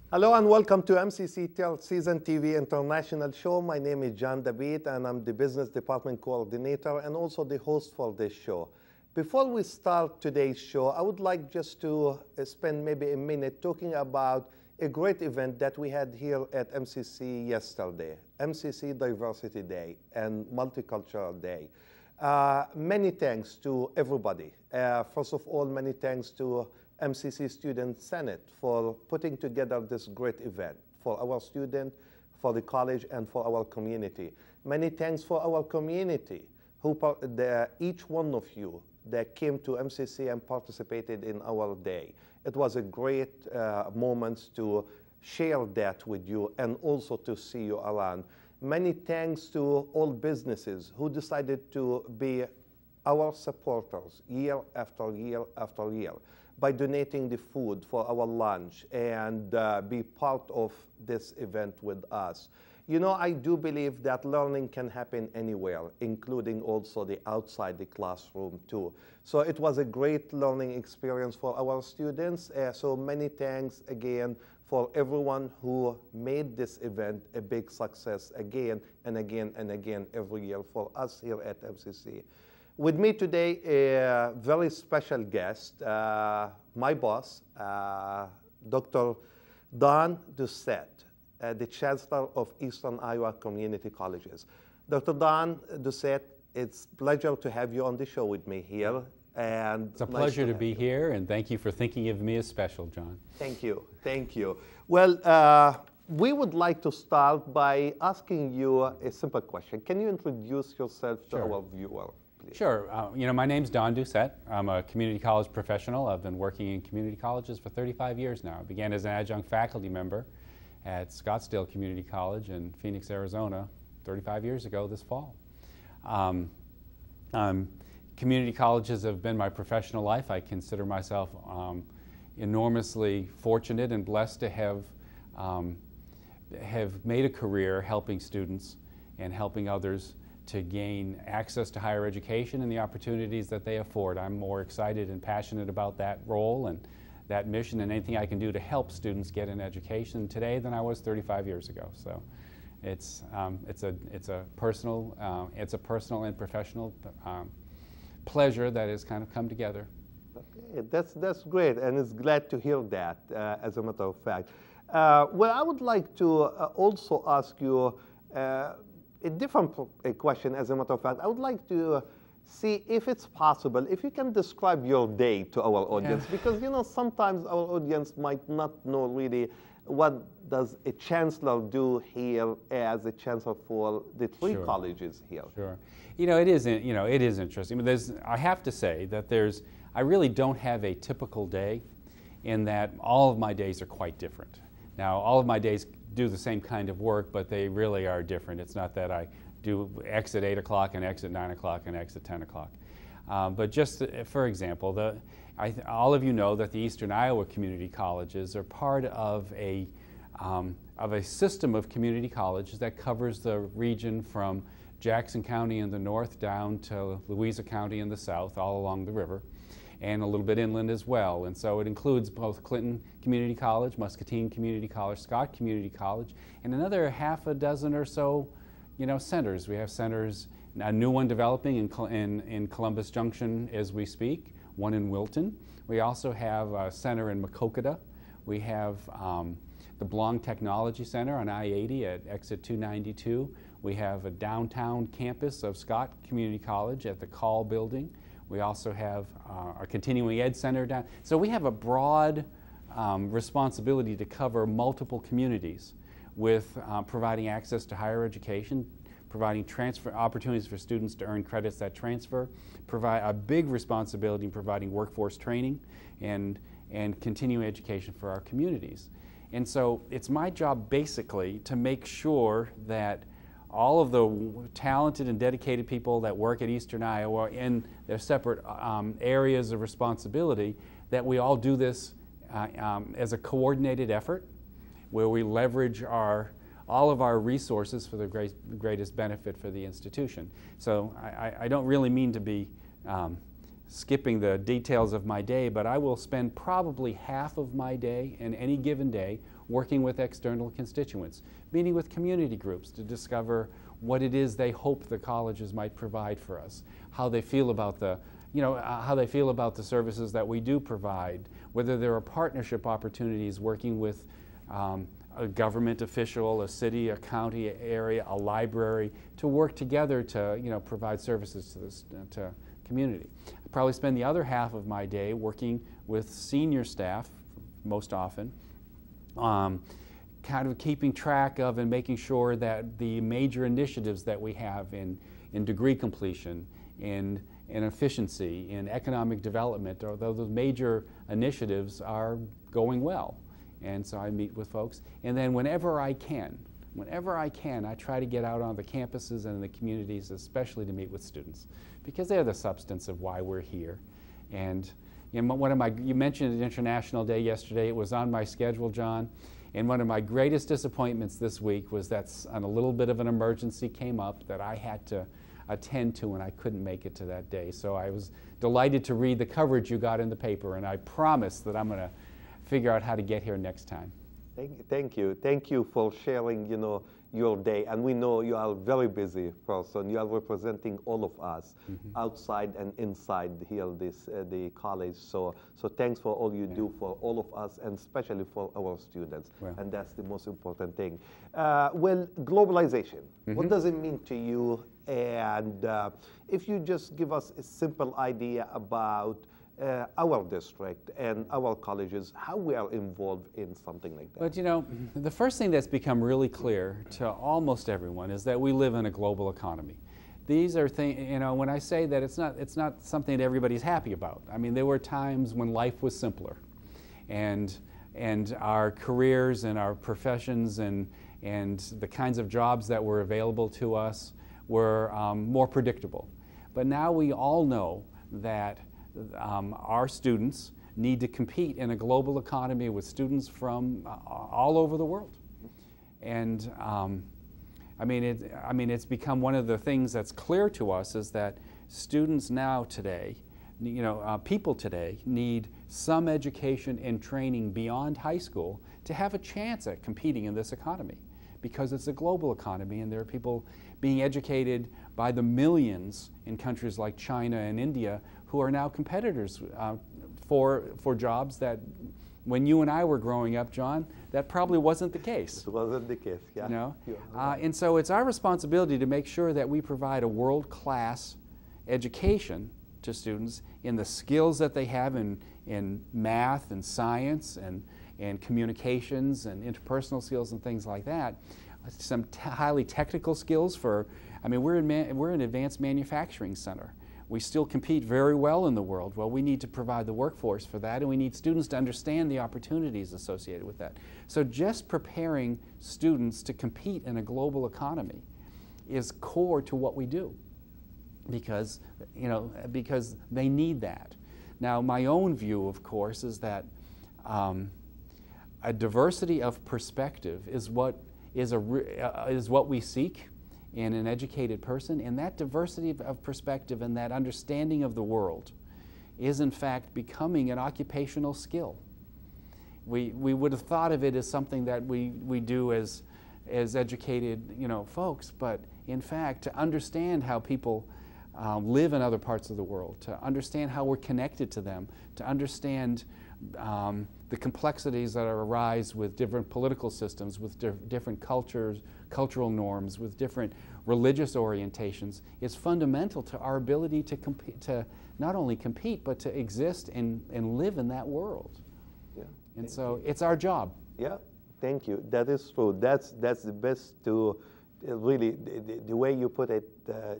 Hello and welcome to MCC Third Season TV International Show. My name is John David and I'm the Business Department Coordinator and also the host for this show. Before we start today's show, I would like just to spend maybe a minute talking about a great event that we had here at MCC yesterday, MCC Diversity Day and Multicultural Day. Many thanks to everybody. First of all, many thanks to MCC Student Senate for putting together this great event for our students, for the college, and for our community. Many thanks for our community, each one of you that came to MCC and participated in our day. It was a great moment to share that with you and also to see you around. Many thanks to all businesses who decided to be our supporters year after year after year by donating the food for our lunch and be part of this event with us. You know, I do believe that learning can happen anywhere, including also the outside the classroom too. So it was a great learning experience for our students. So many thanks again for everyone who made this event a big success again and again and again every year for us here at MCC. With me today, a very special guest, my boss, Dr. Don Doucette, the Chancellor of Eastern Iowa Community Colleges. Dr. Don Doucette, it's a pleasure to have you on the show with me here. And it's a pleasure to be here, and thank you for thinking of me as special, John. Thank you, thank you. Well, we would like to start by asking you a simple question. Can you introduce yourself to our viewer? Sure. My name's Don Doucette. I'm a community college professional. I've been working in community colleges for 35 years now. I began as an adjunct faculty member at Scottsdale Community College in Phoenix, Arizona, 35 years ago this fall. Community colleges have been my professional life. I consider myself enormously fortunate and blessed to have made a career helping students and helping others to gain access to higher education and the opportunities that they afford. I'm more excited and passionate about that role and that mission and anything I can do to help students get an education today than I was 35 years ago. So it's a personal and professional pleasure that has kind of come together. Okay, that's great, and it's glad to hear that, as a matter of fact. Well, I would like to also ask you a different question, as a matter of fact. I would like to see if it's possible, if you can describe your day to our audience, because sometimes our audience might not know really what does a chancellor do here as a chancellor for the three colleges here. Sure. It is interesting. I have to say that I really don't have a typical day in that all of my days are quite different. Now, all of my days do the same kind of work, but they really are different. It's not that I do X at 8 o'clock and X at 9 o'clock and X at 10 o'clock. But just for example, all of you know that the Eastern Iowa Community Colleges are part of a system of community colleges that covers the region from Jackson County in the north down to Louisa County in the south, all along the river, and a little bit inland as well. And so it includes both Clinton Community College, Muscatine Community College, Scott Community College, and another half a dozen or so, centers. We have centers, a new one developing in Columbus Junction as we speak, one in Wilton. We also have a center in Maquoketa. We have the Blong Technology Center on I-80 at exit 292. We have a downtown campus of Scott Community College at the Call building. We also have our continuing ed center down. So we have a broad responsibility to cover multiple communities with providing access to higher education, providing transfer opportunities for students to earn credits that transfer, provide a big responsibility in providing workforce training and continuing education for our communities. And so it's my job basically to make sure that all of the talented and dedicated people that work at Eastern Iowa in their separate areas of responsibility, that we all do this as a coordinated effort where we leverage all of our resources for the greatest benefit for the institution. So I don't really mean to be skipping the details of my day, but I will spend probably half of my day in any given day working with external constituents, meeting with community groups to discover what it is they hope the colleges might provide for us, how they feel about the how they feel about the services that we do provide, whether there are partnership opportunities working with a government official, a city, a county area, a library, to work together to provide services to this to community. I probably spend the other half of my day working with senior staff, most often, kind of keeping track of and making sure that the major initiatives that we have in degree completion, in efficiency, in economic development, or those major initiatives are going well. And so I meet with folks. And then whenever I can, I try to get out on the campuses and in the communities, especially to meet with students, because they're the substance of why we're here. And you mentioned International Day yesterday. It was on my schedule, John. And one of my greatest disappointments this week was that a little bit of an emergency came up that I had to attend to, and I couldn't make it to that day. So I was delighted to read the coverage you got in the paper, and I promise that I'm going to figure out how to get here next time. Thank you. Thank you for sharing, your day. And we know you are a very busy person. You are representing all of us outside and inside here, the college. So thanks for all you do for all of us, and especially for our students. Well, and that's the most important thing. Well, globalization, what does it mean to you? And if you just give us a simple idea about our district and our colleges, how we are involved in something like that. But the first thing that's become really clear to almost everyone is that we live in a global economy. These are things, when I say that it's not something that everybody's happy about. I mean, there were times when life was simpler, and our careers and our professions and the kinds of jobs that were available to us were more predictable. But now we all know that our students need to compete in a global economy with students from all over the world. And it's become one of the things that's clear to us is that students now today, people today need some education and training beyond high school to have a chance at competing in this economy, because it's a global economy and there are people being educated by the millions in countries like China and India who are now competitors for jobs that, when you and I were growing up, John, that probably wasn't the case. It wasn't the case, yeah. And so it's our responsibility to make sure that we provide a world-class education to students in the skills that they have in math and science and communications and interpersonal skills and things like that. Some highly technical skills we're an advanced manufacturing center. We still compete very well in the world. Well, we need to provide the workforce for that, and we need students to understand the opportunities associated with that. So just preparing students to compete in a global economy is core to what we do, because they need that. Now, my own view, of course, is that a diversity of perspective is what we seek in an educated person, and that diversity of perspective and that understanding of the world is in fact becoming an occupational skill. We would have thought of it as something that we do as educated folks, but in fact to understand how people live in other parts of the world, to understand how we're connected to them, to understand the complexities that arise with different political systems, with different cultures, cultural norms, with different religious orientations, is fundamental to our ability to not only compete, but to exist and live in that world. Yeah. And so it's our job. Yeah, thank you. That is true. That's the best to really, the way you put it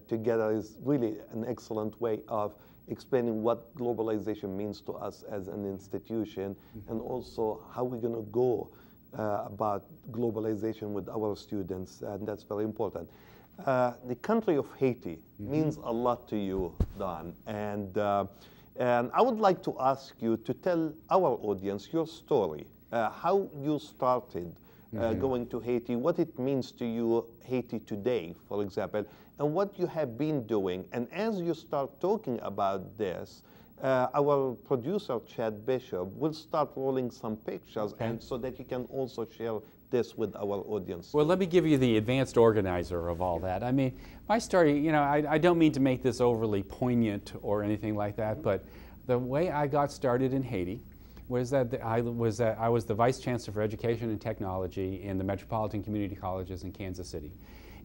together is really an excellent way of explaining what globalization means to us as an institution, and also how we're going to go about globalization with our students, and that's very important. The country of Haiti means a lot to you, Don, and I would like to ask you to tell our audience your story, how you started going to Haiti, what it means to you, Haiti today, for example, and what you have been doing. And as you start talking about this, our producer, Chad Bishop, will start rolling some pictures, and so that you can also share this with our audience. Well, let me give you the advanced organizer of all that. I mean, my story, you know, I don't mean to make this overly poignant or anything like that, but the way I got started in Haiti was that I was the Vice Chancellor for Education and Technology in the Metropolitan Community Colleges in Kansas City.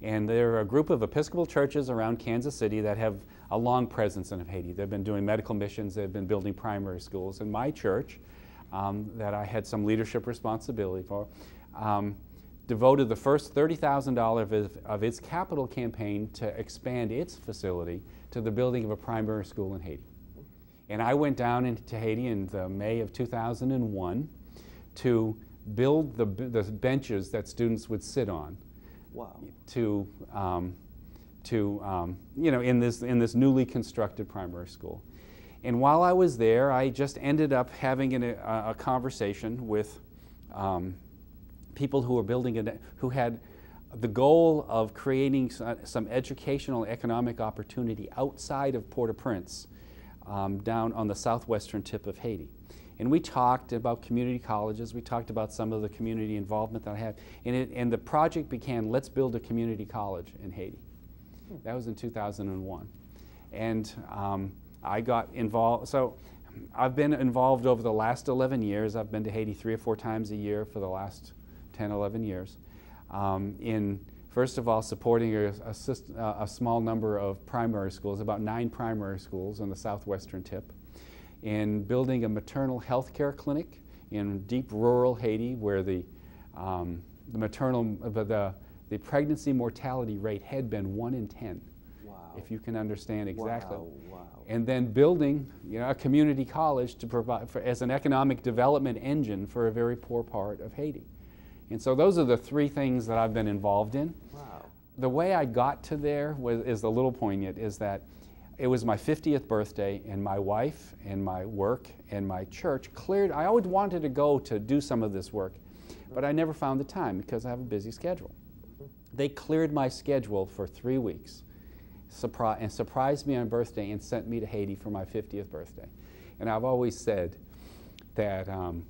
And there are a group of Episcopal churches around Kansas City that have a long presence in Haiti. They've been doing medical missions, they've been building primary schools. And my church, that I had some leadership responsibility for, devoted the first $30,000 of its capital campaign to expand its facility to the building of a primary school in Haiti. And I went down into Haiti in May of 2001 to build the benches that students would sit on. Wow. To you know, in this newly constructed primary school. And while I was there, I just ended up having a conversation with people who were who had the goal of creating some educational economic opportunity outside of Port-au-Prince, down on the southwestern tip of Haiti. And we talked about community colleges, we talked about some of the community involvement that I had, and the project began, let's build a community college in Haiti. That was in 2001. And I got involved, so I've been involved over the last 11 years. I've been to Haiti 3 or 4 times a year for the last 10, 11 years. In, first of all, supporting a small number of primary schools, about 9 primary schools on the southwestern tip, in building a maternal health care clinic in deep rural Haiti where the pregnancy mortality rate had been 1 in 10. Wow. If you can understand exactly. Wow. Wow. And then building, you know, a community college to provide as an economic development engine for a very poor part of Haiti. And so those are the 3 things that I've been involved in. Wow. The way I got to there is a little poignant, is that it was my 50th birthday, and my wife and my work and my church cleared. I always wanted to go to do some of this work, but I never found the time because I have a busy schedule. They cleared my schedule for 3 weeks and surprised me on birthday and sent me to Haiti for my 50th birthday. And I've always said that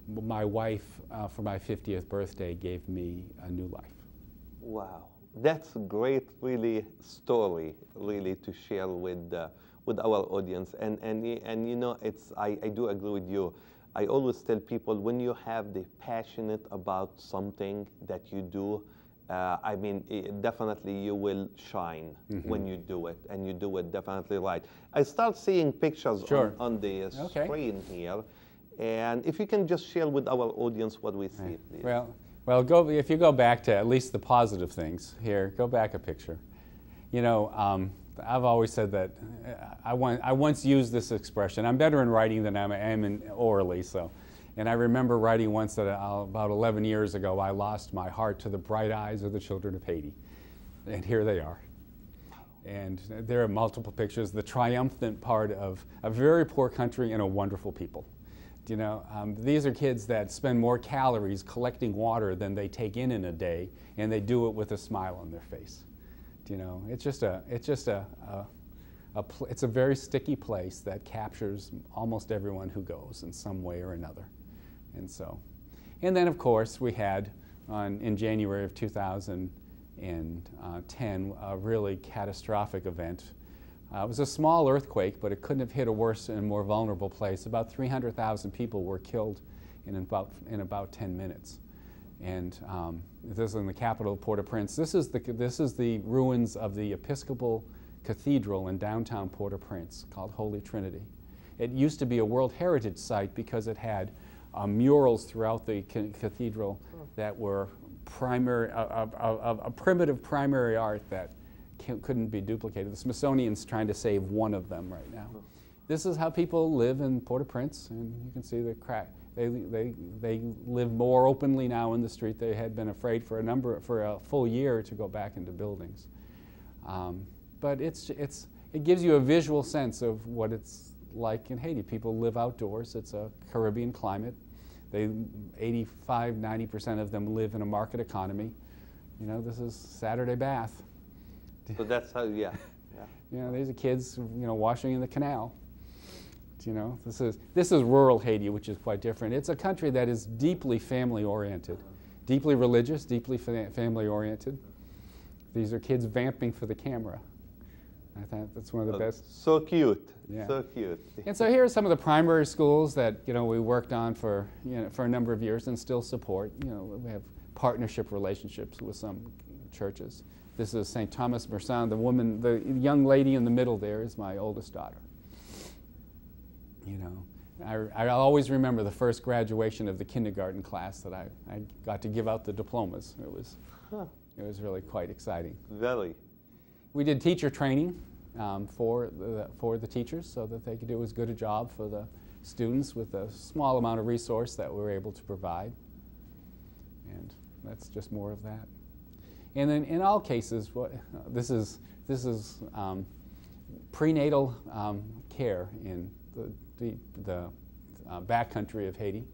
my wife, for my 50th birthday, gave me a new life. Wow. That's a great, really, story, really, to share with our audience. And you know, I do agree with you. I always tell people, when you have the passionate about something that you do, I mean, definitely you will shine when you do it, and you do it definitely right. I start seeing pictures on the screen here, and if you can just share with our audience what we see, please. Well, if you go back to at least the positive things here, go back a picture. You know, I've always said that I once used this expression. I'm better in writing than I am in orally, so. And I remember writing once that about 11 years ago, I lost my heart to the bright eyes of the children of Haiti. And here they are. And there are multiple pictures, the triumphant part of a very poor country and a wonderful people. You know, these are kids that spend more calories collecting water than they take in a day, and they do it with a smile on their face. You know, it's a very sticky place that captures almost everyone who goes in some way or another. And so, and then of course we had in January of 2010 a really catastrophic event. It was a small earthquake, but it couldn't have hit a worse and more vulnerable place. About 300,000 people were killed in about 10 minutes. And this is in the capital of Port-au-Prince. This is the ruins of the Episcopal Cathedral in downtown Port-au-Prince called Holy Trinity. It used to be a World Heritage Site because it had murals throughout the cathedral that were primitive primary art that couldn't be duplicated. The Smithsonian's trying to save one of them right now. This is how people live in Port-au-Prince, and you can see the crack. They live more openly now in the street. They had been afraid for a full year to go back into buildings. But it gives you a visual sense of what it's like in Haiti. People live outdoors. It's a Caribbean climate. 85–90% of them live in a market economy. You know, this is Saturday Bath. So that's how, yeah. You know, these are kids, you know, washing in the canal. You know, this is rural Haiti, which is quite different. It's a country that is deeply family-oriented, deeply religious, deeply family-oriented. These are kids vamping for the camera. I thought that's one of the best. So cute. Yeah. So cute. And so here are some of the primary schools that, you know, we worked on for, you know, for a number of years and still support. You know, we have partnership relationships with some churches. This is St. Thomas Mersan. The woman, the young lady in the middle there is my oldest daughter. You know, I always remember the first graduation of the kindergarten class that I got to give out the diplomas. It was really quite exciting. Very. We did teacher training for the teachers so that they could do as good a job for the students with a small amount of resource that we were able to provide. And that's just more of that. And then in all cases, this is prenatal care in the backcountry of Haiti.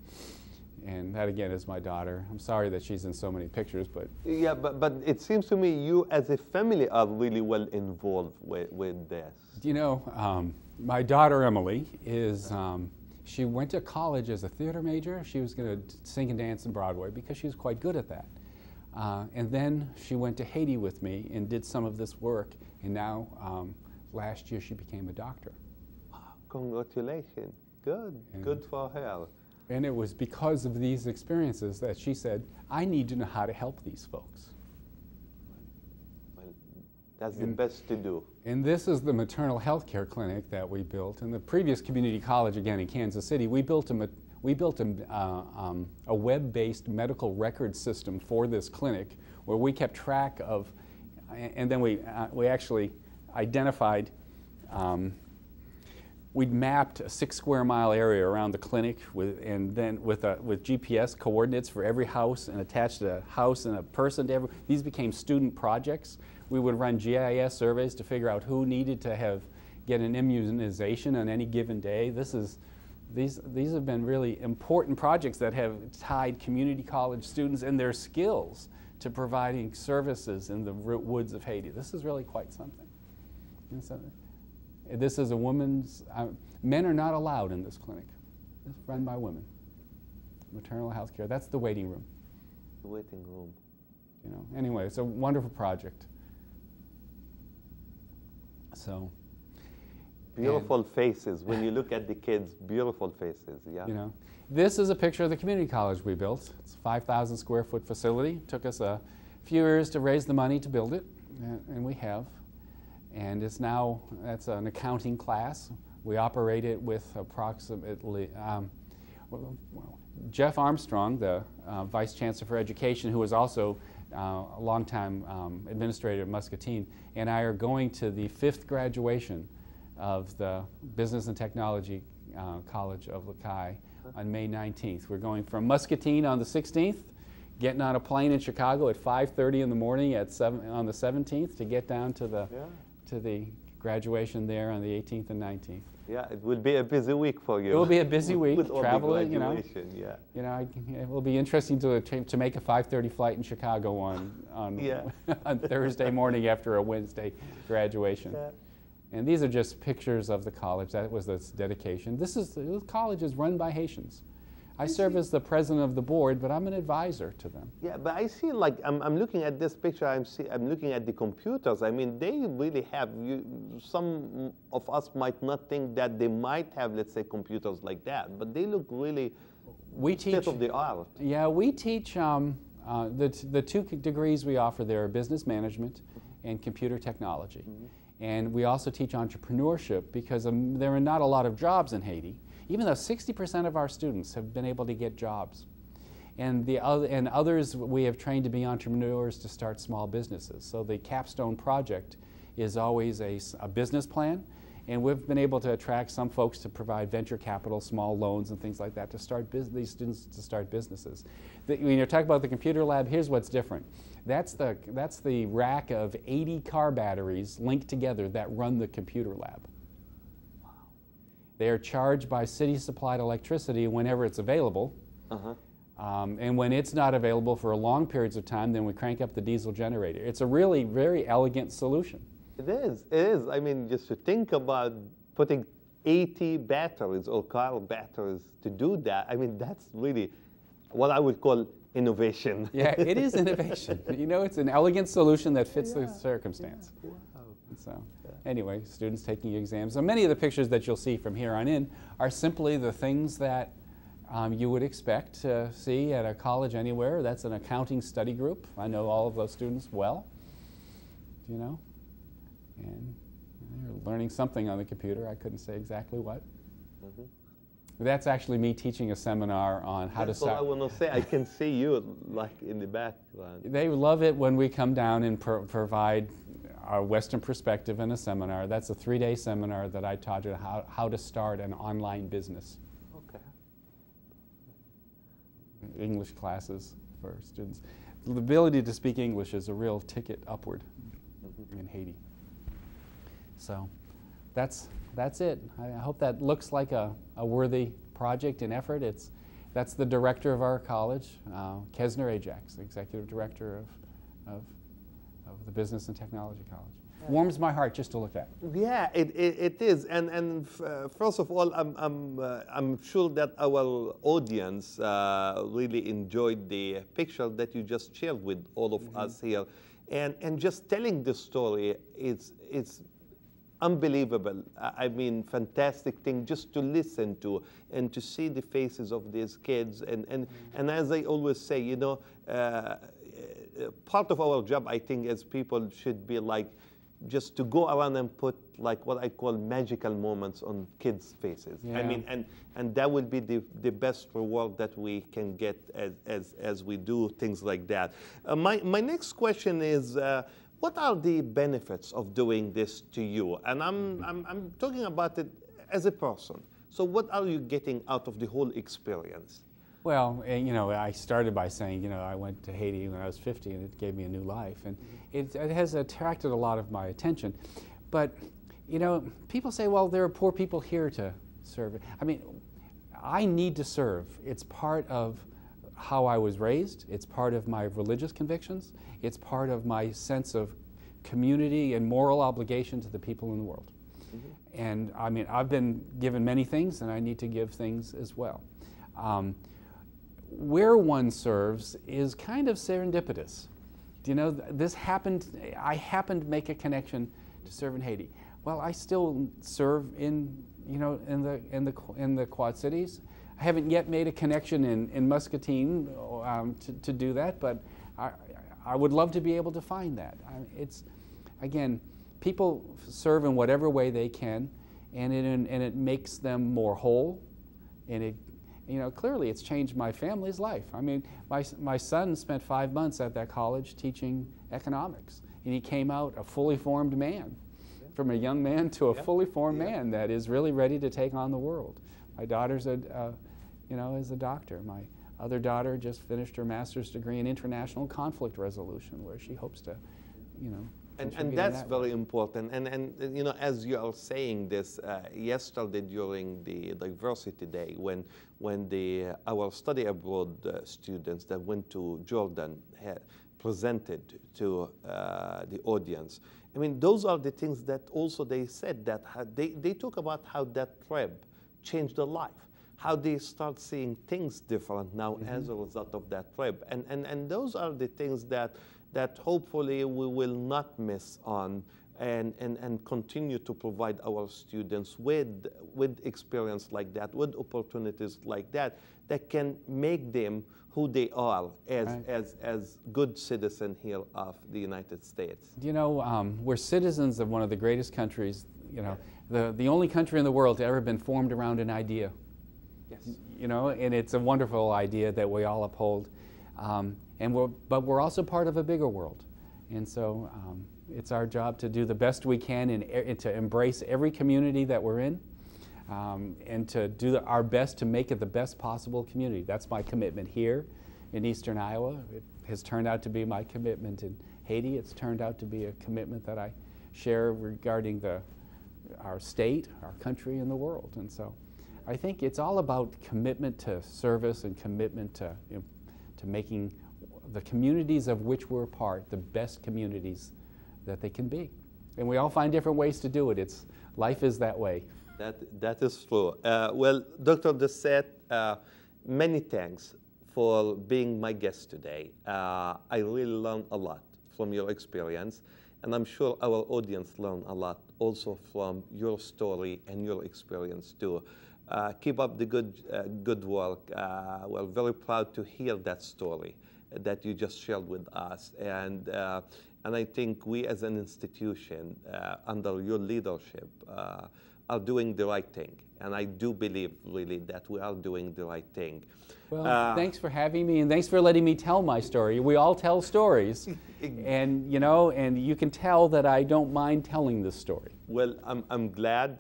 And that, again, is my daughter. I'm sorry that she's in so many pictures, but... Yeah, but it seems to me you as a family are really well involved with this. You know, my daughter Emily is, she went to college as a theater major. She was going to sing and dance on Broadway because she was quite good at that. And then she went to Haiti with me and did some of this work. And now, last year, she became a doctor. Congratulations. Good. Good for her. And it was because of these experiences that she said, I need to know how to help these folks. Well, that's the best to do. And this is the maternal health care clinic that we built. In the previous community college, again, in Kansas City, we built a web-based medical record system for this clinic where we kept track of, and then we actually identified, we'd mapped a 6 square mile area around the clinic with GPS coordinates for every house and attached a house and a person to every. These became student projects. We would run GIS surveys to figure out who needed to get an immunization on any given day. These have been really important projects that have tied community college students and their skills to providing services in the woods of Haiti. This is really quite something. And so, this is a woman's, men are not allowed in this clinic. It's run by women. Maternal health care, that's the waiting room. The waiting room. You know, anyway, it's a wonderful project. So. Beautiful faces. When you look at the kids, beautiful faces, yeah. You know, this is a picture of the community college we built. It's a 5,000 square foot facility. It took us a few years to raise the money to build it, and we have. And it's now, that's an accounting class. We operate it with approximately, Jeff Armstrong, the Vice Chancellor for Education, who was also a longtime administrator at Muscatine, and I are going to the 5th graduation of the Business and Technology College of Lakai on May 19th. We're going from Muscatine on the 16th, getting on a plane in Chicago at 5:30 in the morning on the 17th to get down to the graduation there on the 18th and 19th. Yeah, it will be a busy week for you. It will be a busy week, traveling, you know. Yeah. You know, it will be interesting to make a 5:30 flight in Chicago on on Thursday morning after a Wednesday graduation. Yeah. And these are just pictures of the college. That was its dedication. The college is run by Haitians. I serve as the president of the board, but I'm an advisor to them. Yeah, but I see, like, I'm looking at this picture, I'm looking at the computers. I mean, they really have, some of us might not think that they might have, let's say, computers like that, but they look really state of the art. Yeah, we teach, the 2 degrees we offer there are business management and computer technology. And we also teach entrepreneurship because there are not a lot of jobs in Haiti, even though 60% of our students have been able to get jobs. And others we have trained to be entrepreneurs to start small businesses. So the capstone project is always a business plan, and we've been able to attract some folks to provide venture capital, small loans and things like that to start these students to start businesses. When you're talking about the computer lab, here's what's different. That's the rack of 80 car batteries linked together that run the computer lab. Wow. They are charged by city-supplied electricity whenever it's available. And when it's not available for long periods of time, then we crank up the diesel generator. It's a really very elegant solution. It is. It is. I mean, just to think about putting 80 batteries or car batteries to do that. I mean, that's really what I would call innovation. Yeah, it is innovation. You know, it's an elegant solution that fits the circumstance. Yeah. Wow. So, anyway, students taking exams. So many of the pictures that you'll see from here on in are simply the things that you would expect to see at a college anywhere. That's an accounting study group. I know all of those students well, you know, and they're learning something on the computer. I couldn't say exactly what. Mm-hmm. That's actually me teaching a seminar on how to start. That's what I want to say. I can see you like in the background. They love it when we come down and provide our Western perspective in a seminar. That's a 3-day seminar that I taught you how to start an online business. Okay. English classes for students. The ability to speak English is a real ticket upward in Haiti. So that's it. I hope that looks like a worthy project and effort. That's the director of our college, Kesner Ajax, executive director of the Business and Technology College. Yeah. Warms my heart just to look at. Yeah, it is. And first of all, I'm sure that our audience really enjoyed the picture that you just shared with all of us here, and just telling the story it's unbelievable. I mean, fantastic thing just to listen to and to see the faces of these kids. And as I always say, you know, part of our job, I think, as people should be like just to go around and put like what I call magical moments on kids' faces. Yeah. I mean, and that will be the best reward that we can get as we do things like that. My next question is, what are the benefits of doing this to you? And I'm talking about it as a person. So what are you getting out of the whole experience? Well, you know, I started by saying, you know, I went to Haiti when I was 50 and it gave me a new life. And it has attracted a lot of my attention. But, you know, people say, well, there are poor people here to serve. I mean, I need to serve. It's part of how I was raised. It's part of my religious convictions. It's part of my sense of community and moral obligation to the people in the world. And I mean, I've been given many things and I need to give things as well. Where one serves is kind of serendipitous. You know, this happened, I happened to make a connection to serve in Haiti. Well, I still serve in, you know, in the Quad Cities. I haven't yet made a connection in Muscatine to do that, but I would love to be able to find that. It's, again, people serve in whatever way they can, and it makes them more whole, and it, you know, clearly it's changed my family's life. I mean, my son spent 5 months at that college teaching economics, and he came out a fully formed man, from a young man to a fully formed man that is really ready to take on the world. My daughter's you know, is a doctor. My other daughter just finished her master's degree in international conflict resolution, where she hopes to, you know. And that's very important. And you know, as you are saying this, yesterday during the Diversity Day, when our study abroad students that went to Jordan presented to the audience, I mean, those are the things that also they said that they talk about how that trip changed their life, how they start seeing things different now as a result of that trip. And those are the things that hopefully we will not miss on and continue to provide our students with experience like that, with opportunities like that, that can make them who they are as good citizens here of the United States. You know, we're citizens of one of the greatest countries, you know, the only country in the world to ever been formed around an idea. Yes. You know, and it's a wonderful idea that we all uphold. But we're also part of a bigger world. And so it's our job to do the best we can and to embrace every community that we're in, and to do our best to make it the best possible community. That's my commitment here in Eastern Iowa. It has turned out to be my commitment in Haiti. It's turned out to be a commitment that I share regarding our state, our country, and the world. And so I think it's all about commitment to service and commitment to, you know, to making the communities of which we're a part the best communities that they can be. And we all find different ways to do it. Life is that way. That is true. Well, Dr. Doucette, many thanks for being my guest today. I really learned a lot from your experience, and I'm sure our audience learned a lot also from your story and your experience too. Keep up the good work. We're very proud to hear that story that you just shared with us. And I think we as an institution, under your leadership, are doing the right thing. And I do believe, really, that we are doing the right thing. Well, thanks for having me, and thanks for letting me tell my story. We all tell stories, and you can tell that I don't mind telling this story. Well, I'm glad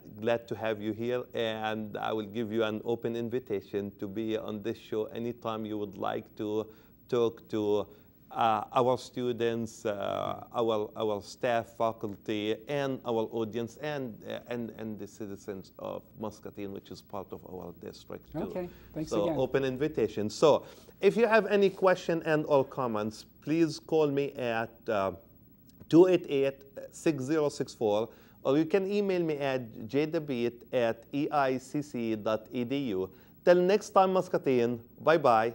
to have you here, and I will give you an open invitation to be on this show anytime you would like to talk to our students, our staff, faculty, and our audience, and the citizens of Muscatine, which is part of our district too. Okay, thanks so again. Open invitation. So if you have any question and or comments, please call me at 288-6064, or you can email me at jdabit@eicc.edu. Till next time, Muscatine, bye-bye.